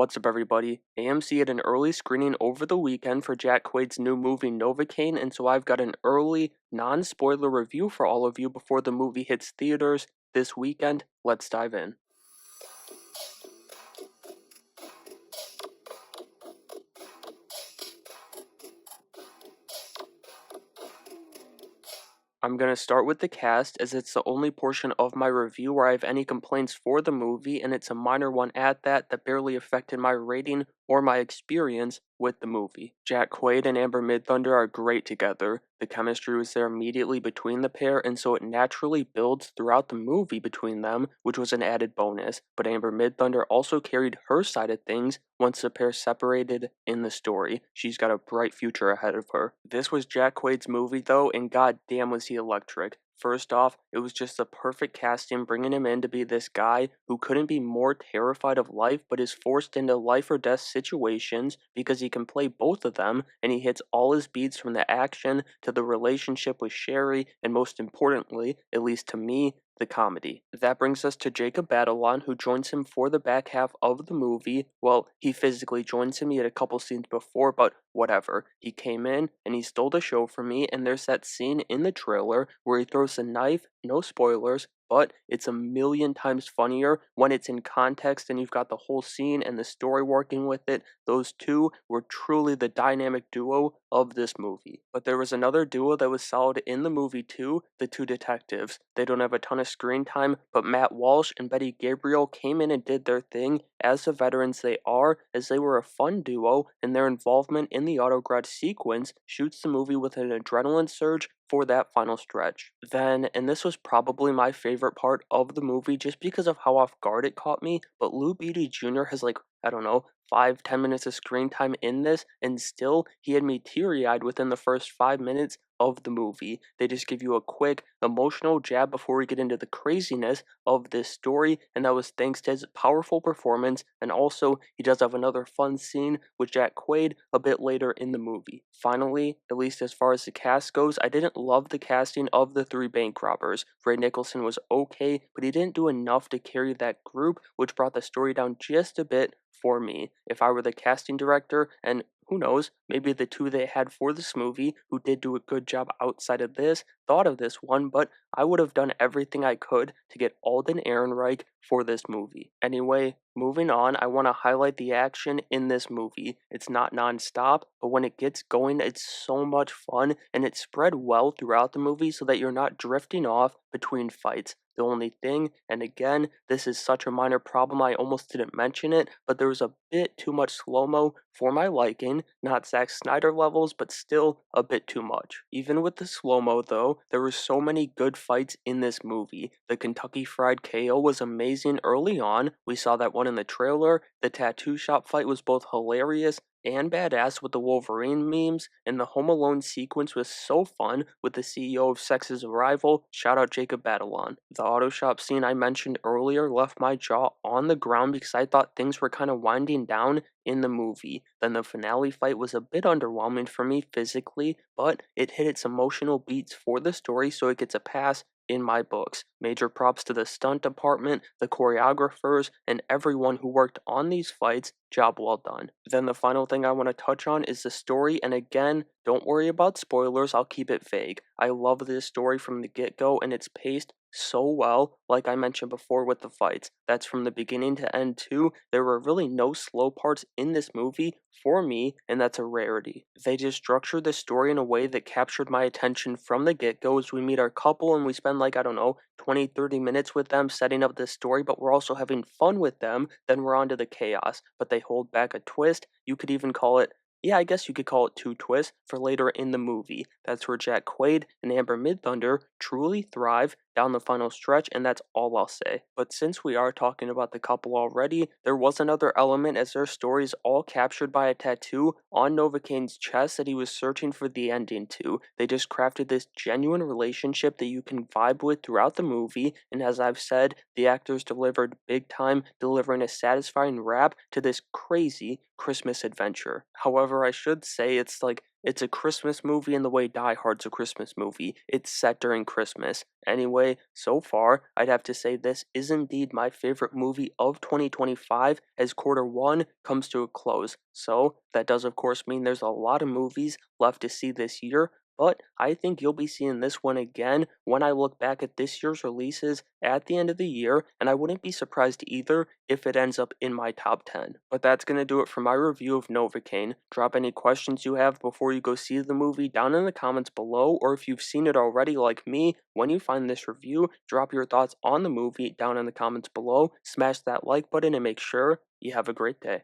What's up, everybody? AMC had an early screening over the weekend for Jack Quaid's new movie Novocaine, and so I've got an early, non-spoiler review for all of you before the movie hits theaters this weekend. Let's dive in. I'm gonna start with the cast, as it's the only portion of my review where I have any complaints for the movie, and it's a minor one at that barely affected my rating or my experience with the movie. Jack Quaid and Amber Midthunder are great together. The chemistry was there immediately between the pair, and so it naturally builds throughout the movie between them, which was an added bonus. But Amber Midthunder also carried her side of things once the pair separated in the story. She's got a bright future ahead of her. This was Jack Quaid's movie though, and goddamn was he electric. First off, it was just the perfect casting, bringing him in to be this guy who couldn't be more terrified of life but is forced into life or death situations because he can play both of them, and he hits all his beats from the action to the relationship with Sherry, and most importantly, at least to me, the comedy. That brings us to Jacob Batalon, who joins him for the back half of the movie. Well, he physically joins him, he had a couple scenes before, but whatever. He came in and he stole the show from me, and there's that scene in the trailer where he throws a knife, no spoilers, but it's a million times funnier when it's in context and you've got the whole scene and the story working with it. Those two were truly the dynamic duo of this movie. But there was another duo that was solid in the movie too, the two detectives. They don't have a ton of screen time, but Matt Walsh and Betty Gabriel came in and did their thing as the veterans they are, as they were a fun duo, and their involvement in the autograd sequence shoots the movie with an adrenaline surge for that final stretch. Then, and this was probably my favorite part of the movie just because of how off guard it caught me, but Lou Beatty Jr. has like, I don't know, 5-10 minutes of screen time in this, and still he had me teary-eyed within the first 5 minutes of the movie. They just give you a quick emotional jab before we get into the craziness of this story, and that was thanks to his powerful performance, and also he does have another fun scene with Jack Quaid a bit later in the movie. Finally, at least as far as the cast goes, I didn't love the casting of the three bank robbers. Ray Nicholson was okay, but he didn't do enough to carry that group, which brought the story down just a bit for me. If I were the casting director, and who knows, maybe the two they had for this movie, who did do a good job outside of this, thought of this one, but I would have done everything I could to get Alden Ehrenreich for this movie. Anyway, moving on, I want to highlight the action in this movie. It's not non-stop, but when it gets going, it's so much fun, and it's spread well throughout the movie so that you're not drifting off between fights. The only thing, and again, this is such a minor problem I almost didn't mention it, but there was a bit too much slow-mo for my liking, not Zack Snyder levels, but still a bit too much. Even with the slow-mo though, there were so many good fights in this movie. The Kentucky Fried KO was amazing early on, we saw that one in the trailer. The tattoo shop fight was both hilarious and badass with the Wolverine memes, and the Home Alone sequence was so fun with the CEO of Sex's arrival. Shout out Jacob Batalon. The auto shop scene I mentioned earlier left my jaw on the ground because I thought things were kind of winding down in the movie. Then the finale fight was a bit underwhelming for me physically, but it hit its emotional beats for the story, so it gets a pass in my books. Major props to the stunt department, the choreographers, and everyone who worked on these fights. Job well done. Then the final thing I want to touch on is the story, and again, don't worry about spoilers, I'll keep it vague. I love this story from the get-go, and it's paced so well, like I mentioned before with the fights. That's from the beginning to end too. There were really no slow parts in this movie for me, and that's a rarity. They just structured the story in a way that captured my attention from the get-go as we meet our couple and we spend like, I don't know, 20-30 minutes with them setting up this story, but we're also having fun with them. Then we're on to the chaos, but they hold back a twist. You could even call it, yeah, I guess you could call it two twists for later in the movie. That's where Jack Quaid and Amber Midthunder truly thrive down the final stretch, and that's all I'll say. But since we are talking about the couple already, there was another element as their stories all captured by a tattoo on Novocaine's chest that he was searching for the ending to. They just crafted this genuine relationship that you can vibe with throughout the movie, and as I've said, the actors delivered big time, delivering a satisfying wrap to this crazy Christmas adventure. However, I should say it's like It's a Christmas movie in the way Die Hard's a Christmas movie. It's set during Christmas. Anyway, so far, I'd have to say this is indeed my favorite movie of 2025 as quarter one comes to a close. So, that does of course mean there's a lot of movies left to see this year, but I think you'll be seeing this one again when I look back at this year's releases at the end of the year, and I wouldn't be surprised either if it ends up in my top 10. But that's going to do it for my review of Novocaine. Drop any questions you have before you go see the movie down in the comments below, or if you've seen it already like me, when you find this review, drop your thoughts on the movie down in the comments below, smash that like button, and make sure you have a great day.